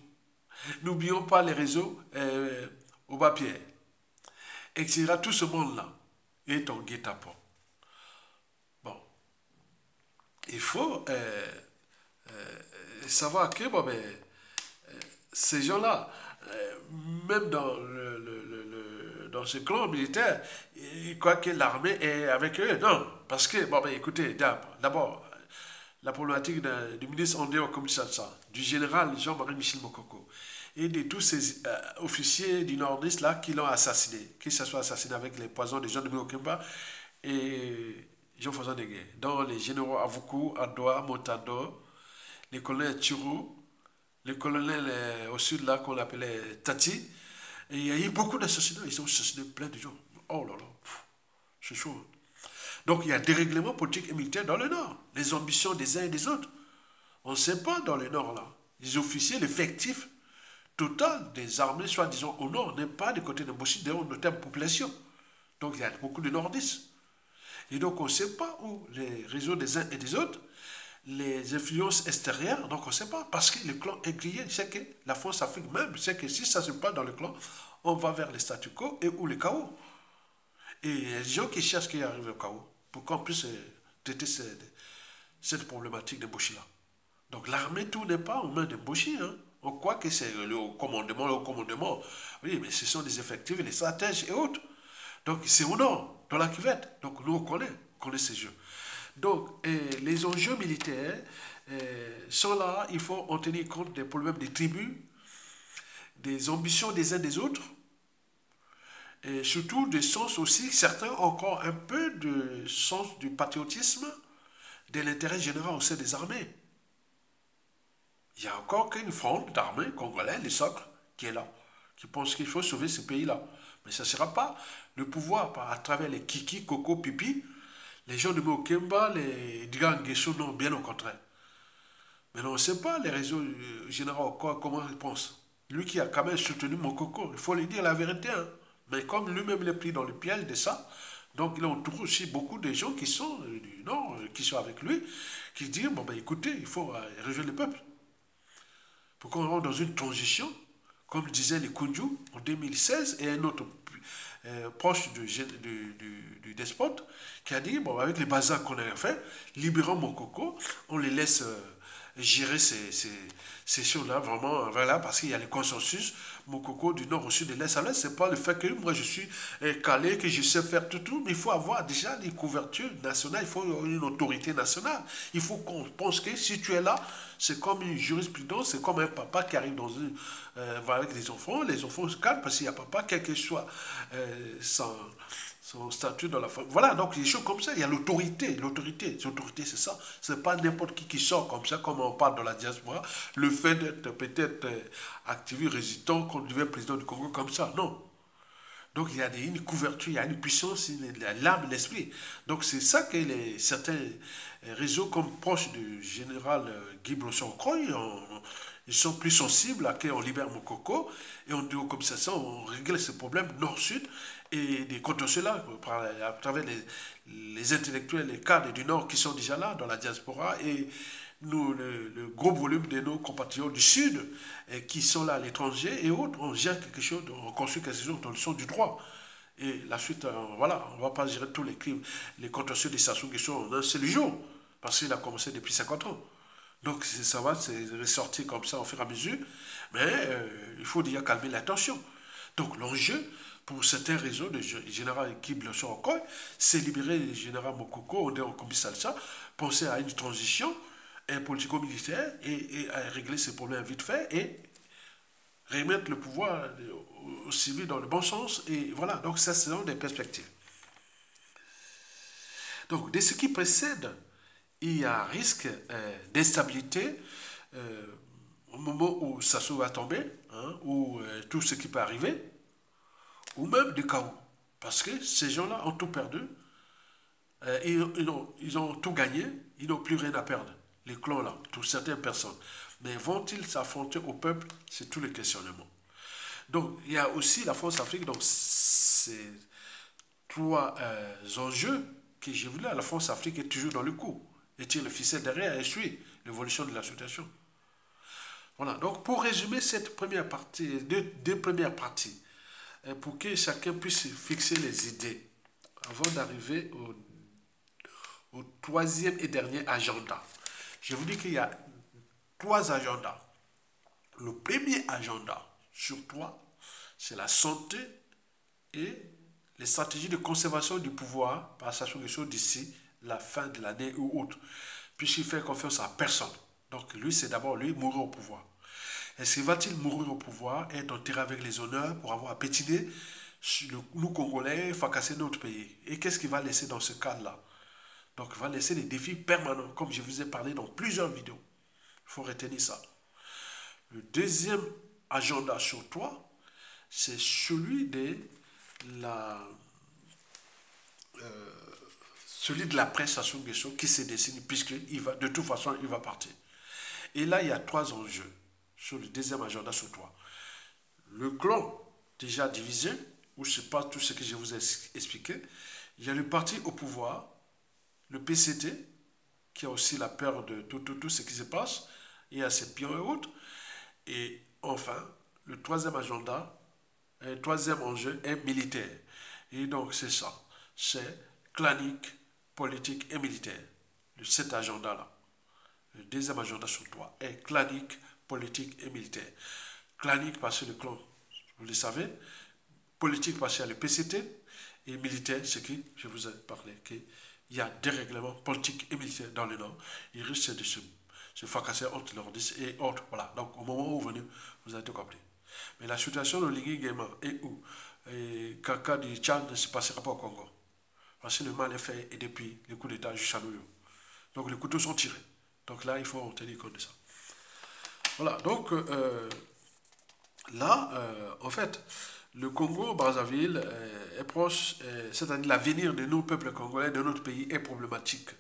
N'oublions pas les réseaux Oba-Pierre, etc. Tout ce monde-là est en guet-apens. Bon, il faut savoir que ces gens-là, même dans ce clan militaire, ils croient que l'armée est avec eux. Non, parce que, écoutez, d'abord, la problématique du ministre André Okoumoussatsa, du général Jean-Marie Michel Mokoko, et de tous ces officiers du Nord-Est là qui l'ont assassiné, qu'ils se soient assassinés avec les poisons de Jean-Dominique Okemba et Jean-François Neguet, dont les généraux Avoukou, Adoua, Motado, les colonels Tchirou, les colonels au sud là qu'on appelait Tati. Et il y a eu beaucoup d'assassinats, ils ont assassiné plein de gens. Oh là là, c'est chaud. Donc il y a des règlements politiques et militaires dans le Nord, les ambitions des uns et des autres. On ne sait pas dans le Nord là. Les officiers, l'effectif total des armées, soi-disant au Nord, n'est pas du côté de Bossi, d'ailleurs, en termes de population. Donc il y a beaucoup de Nordistes. Et donc on ne sait pas où les réseaux des uns et des autres, les influences extérieures, donc on ne sait pas, parce que le clan est grillé, c'est que la France Afrique même, c'est que si ça ne se passe dans le clan, on va vers le statu quo et ou le chaos. Et il y a des gens qui cherchent qu'il arrive au chaos, pour qu'on puisse traiter cette problématique de Bouchi-là. Donc l'armée, tout n'est pas aux mains de Bouchi, hein. On croit que c'est le commandement. Oui, mais ce sont des effectifs, des stratèges et autres. Donc c'est au nord, dans la cuvette. Donc nous, on connaît ces jeux. Donc les enjeux militaires sont là, il faut en tenir compte des problèmes des tribus, des ambitions des uns des autres, et surtout des sens aussi, certains ont encore un peu de sens du patriotisme, de l'intérêt général au sein des armées. Il y a encore qu'une fronde d'armée congolaise, les socles, qui est là, qui pense qu'il faut sauver ce pays-là. Mais ça ne sera pas le pouvoir à travers les kiki, coco, pipi, les gens de Mokemba, les Edgar Nguesso, non, bien au contraire. Mais on ne sait pas les réseaux généraux, comment ils pensent. Lui qui a quand même soutenu Mokoko, il faut lui dire la vérité. Hein. Mais comme lui-même il est pris dans le piège de ça, donc il entoure aussi beaucoup de gens qui sont du Nord, qui sont avec lui, qui disent, écoutez, il faut rejoindre le peuple. Pour qu'on rentre dans une transition, comme disait les Kunju en 2016, et un autre proche du despote, qui a dit, avec les bazars qu'on a fait, libérons Mokoko, on les laisse gérer ces choses-là, vraiment, voilà, parce qu'il y a le consensus, Mokoko du nord au sud, de l'est à l'est, c'est pas le fait que moi je suis calé, que je sais faire tout, mais il faut avoir déjà des couvertures nationales, il faut une autorité nationale, il faut qu'on pense que si tu es là, c'est comme une jurisprudence, c'est comme un papa qui arrive dans une, avec des enfants, les enfants se calment parce qu'il y a papa, quel que soit son statut dans la famille. Voilà, donc des choses comme ça, il y a l'autorité. L'autorité, c'est ça. C'est pas n'importe qui sort comme ça, comme on parle dans la diaspora. Le fait d'être peut-être activiste, résident, qu'on devient président du Congo comme ça, non. Donc il y a une couverture, il y a une puissance, l'âme, l'esprit. Donc c'est ça que certains réseaux comme proches du général Guy Brosson-Croy, ils sont plus sensibles à qu'on libère Mokoko et on dit comme ça, on règle ce problème nord-sud et des contentieux là à travers les intellectuels, les cadres du nord qui sont déjà là dans la diaspora et nous, le gros volume de nos compatriotes du Sud qui sont là à l'étranger et autres, on gère quelque chose, on construit quelque chose dans le sens du droit. Et la suite, voilà, on ne va pas gérer tous les crimes, les contentieux des Sassou Nguesso en un seul jour, parce qu'il a commencé depuis 50 ans. Donc ça va se ressortir comme ça au fur et à mesure, mais il faut déjà calmer l'attention. Donc l'enjeu pour certains réseaux de général Guy Brosson-Croy, c'est libérer le général Mokoko, on comme ça, penser à une transition politico-militaire et à régler ces problèmes vite fait et remettre le pouvoir aux civils dans le bon sens. Et voilà, donc ça, ce sont des perspectives. Donc, de ce qui précède, il y a un risque d'instabilité au moment où ça va tomber, hein, ou tout ce qui peut arriver, ou même du chaos. Parce que ces gens-là ont tout perdu, ils ont tout gagné, ils n'ont plus rien à perdre. Les clans là, toutes certaines personnes. Mais vont-ils s'affronter au peuple? C'est tout le questionnement. Donc, il y a aussi la France-Afrique, donc c'est trois enjeux que j'ai voulu. La France-Afrique est toujours dans le coup, et tire le ficelle derrière et suit l'évolution de la situation. Voilà, donc pour résumer cette première partie, deux premières parties, pour que chacun puisse fixer les idées, avant d'arriver au troisième et dernier agenda. Je vous dis qu'il y a trois agendas. Le premier agenda sur trois, c'est la santé et les stratégies de conservation du pouvoir par Sassou Nguesso d'ici la fin de l'année ou autre, puisqu'il fait confiance à personne. Donc lui, c'est d'abord lui mourir au pouvoir. Est-ce qu'il va-t-il mourir au pouvoir, être enterré avec les honneurs pour avoir pétiné nous Congolais, fracasser notre pays? Et qu'est-ce qu'il va laisser dans ce cadre-là? Donc il va laisser des défis permanents, comme je vous ai parlé dans plusieurs vidéos. Il faut retenir ça. Le deuxième agenda sur trois, c'est celui de la presse Sassou Nguesso qui se dessine, puisque de toute façon, il va partir. Et là, il y a trois enjeux sur le deuxième agenda sur trois. Le clan, déjà divisé, où je ne sais pas tout ce que je vous ai expliqué. Il y a le parti au pouvoir, le PCT, qui a aussi la peur de tout ce qui se passe. Il y a ses pions et autres. Et enfin, le troisième agenda, le troisième enjeu est militaire. Et donc, c'est ça. C'est clanique, politique et militaire. Cet agenda-là. Le deuxième agenda sur trois est clanique, politique et militaire. Clanique parce que le clan, vous le savez. Politique parce qu'il y a le PCT. Et militaire, ce qui, je vous ai parlé, qu'il y a des règlements politiques et militaires dans le Nord. Il risque de se fracasser entre nordistes et autres. Voilà. Donc, au moment où vous venez, vous avez tout compris. Mais la situation de Lingui-Nguema et où Kaka du Tchad ne se passera pas au Congo. Parce que le mal est fait et depuis le coup d'État jusqu'à nous. Donc, les couteaux sont tirés. Donc là, il faut tenir compte de ça. Voilà. Donc, là, en fait, le Congo-Brazzaville est proche, c'est-à-dire l'avenir de nos peuples congolais, de notre pays, est problématique.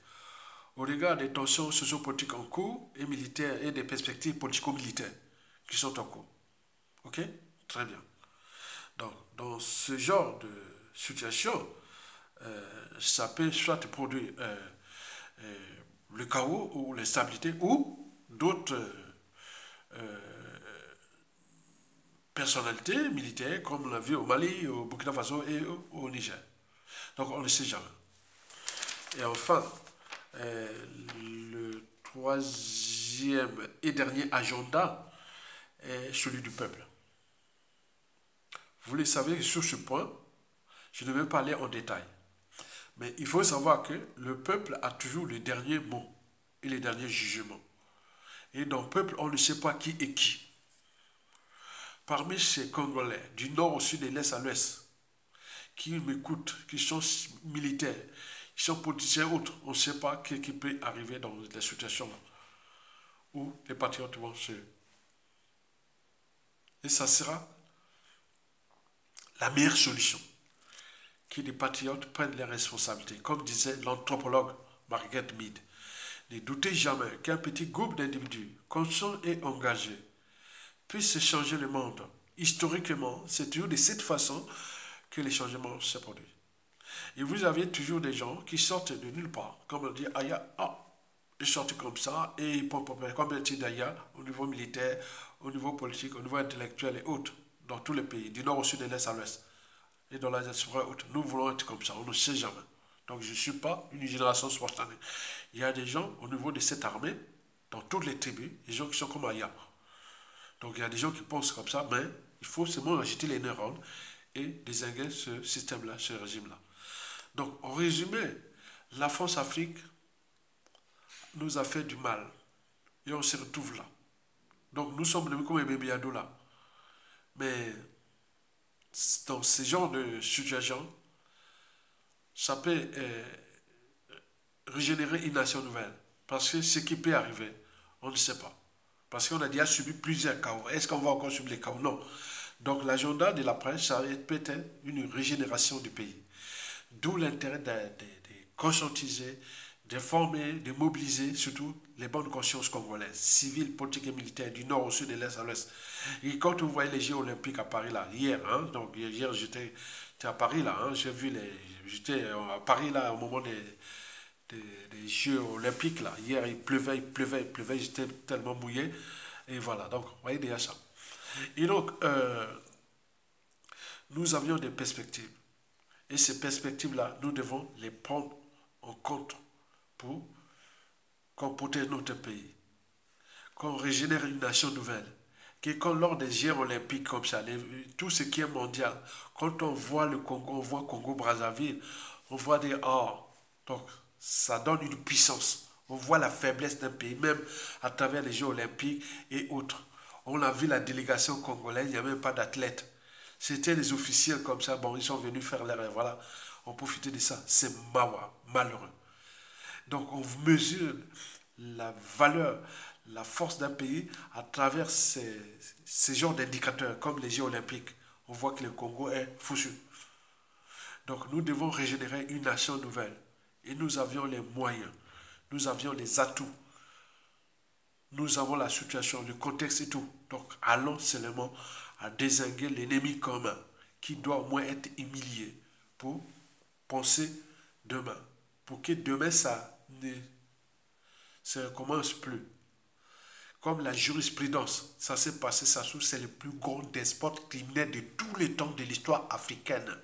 Au regard des tensions sociopolitiques en cours et militaires et des perspectives politico-militaires qui sont en cours. Ok? Très bien. Donc, dans ce genre de situation, ça peut soit produire le chaos ou l'instabilité ou d'autres personnalités militaires comme on l'a vu au Mali, au Burkina Faso et au Niger. Donc on ne sait jamais. Et enfin, le troisième et dernier agenda est celui du peuple. Vous le savez, sur ce point, je ne vais pas aller en détail. Mais il faut savoir que le peuple a toujours le dernier mot et le dernier jugement. Et dans le peuple, on ne sait pas qui est qui. Parmi ces Congolais, du nord au sud et de l'est à l'ouest, qui m'écoutent, qui sont militaires, qui sont politiciens et autres, on ne sait pas ce qui peut arriver dans des situations-là où les patriotes vont se... Et ça sera la meilleure solution, que les patriotes prennent les responsabilités. Comme disait l'anthropologue Margaret Mead, ne doutez jamais qu'un petit groupe d'individus conscients et engagés puisse changer le monde. Historiquement, c'est toujours de cette façon que les changements se produisent. Et vous avez toujours des gens qui sortent de nulle part, comme on dit, ils sortent comme ça, et ils prennent comme un titre d'ailleurs, au niveau militaire, au niveau politique, au niveau intellectuel et autres, dans tous les pays, du nord au sud, de l'est à l'ouest, et dans la diaspora et autres. Nous voulons être comme ça, on ne sait jamais. Donc je ne suis pas une génération spontanée. Il y a des gens au niveau de cette armée, dans toutes les tribus, des gens qui sont comme Aya. Donc il y a des gens qui pensent comme ça, mais il faut seulement agiter les neurones et désinguer ce système-là, ce régime-là. Donc en résumé, la France-Afrique nous a fait du mal et on se retrouve là. Donc nous sommes comme les Biado là. Mais dans ce genre de situation, ça peut régénérer une nation nouvelle. Parce que ce qui peut arriver, on ne sait pas. Parce qu'on a déjà subi plusieurs chaos. Est-ce qu'on va encore subir les chaos? Non. Donc l'agenda de la presse, ça peut être une régénération du pays. D'où l'intérêt de conscientiser, de former, de mobiliser surtout les bonnes consciences congolaises, civiles, politiques et militaires, du nord au sud, de l'est à l'ouest. Et quand vous voyez les Jeux olympiques à Paris là, hier, donc hier j'étais à Paris là, j'ai vu j'étais à Paris là au moment des Jeux olympiques là. Hier il pleuvait, j'étais tellement mouillé. Et voilà, donc vous voyez déjà ça. Et donc, nous avions des perspectives. Et ces perspectives-là, nous devons les prendre en compte pour qu'on protège notre pays, qu'on régénère une nation nouvelle, que quand lors des Jeux olympiques comme ça, tout ce qui est mondial, quand on voit le Congo, on voit Congo-Brazzaville, on voit des or. Donc, ça donne une puissance. On voit la faiblesse d'un pays, même à travers les Jeux olympiques et autres. On a vu la délégation congolaise, il n'y a même pas d'athlètes. C'était les officiels comme ça, bon, ils sont venus faire leur... Voilà, on profitait de ça. C'est malheureux. Donc, on mesure la valeur, la force d'un pays à travers ces genres d'indicateurs, comme les Jeux olympiques. On voit que le Congo est foutu. Donc, nous devons régénérer une nation nouvelle. Et nous avions les moyens, nous avions les atouts, nous avons la situation, le contexte et tout. Donc, allons seulement à désinguer l'ennemi commun qui doit au moins être humilié pour penser demain. Pour que demain, ça ne se recommence plus. Comme la jurisprudence, ça s'est passé, c'est le plus grand despote criminel de tous les temps de l'histoire africaine.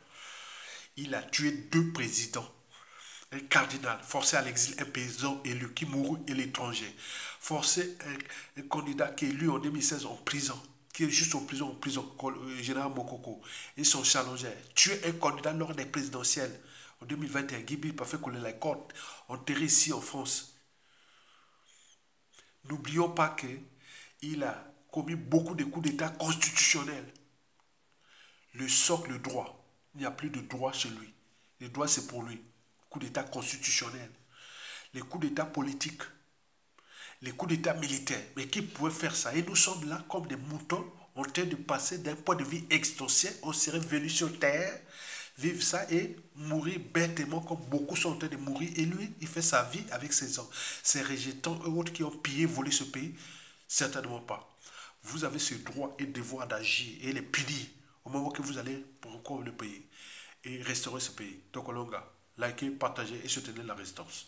Il a tué 2 présidents. Un cardinal, forcé à l'exil, un paysan élu qui mourut à l'étranger, forcé un candidat qui est élu en 2016 en prison, qui est juste en prison, général Mokoko, et son challenger, tué un candidat lors des présidentielles en 2021, Guy Parfait la côte, enterré ici en France. N'oublions pas qu'il a commis beaucoup de coups d'État constitutionnels. Le socle, le droit, il n'y a plus de droit chez lui. Le droit, c'est pour lui. Coups d'État constitutionnels, les coups d'État politiques, les coups d'État militaires. Mais qui pouvait faire ça? Et nous sommes là comme des moutons en train de passer d'un point de vue existentiel. On serait venu sur terre, vivre ça et mourir bêtement comme beaucoup sont en train de mourir. Et lui, il fait sa vie avec ses hommes. Ces rejetants et autres qui ont pillé, volé ce pays, certainement pas. Vous avez ce droit et devoir d'agir et les punir au moment que vous allez pour le pays et restaurer ce pays. Donc, Olonga, likez, partagez et soutenez la résistance.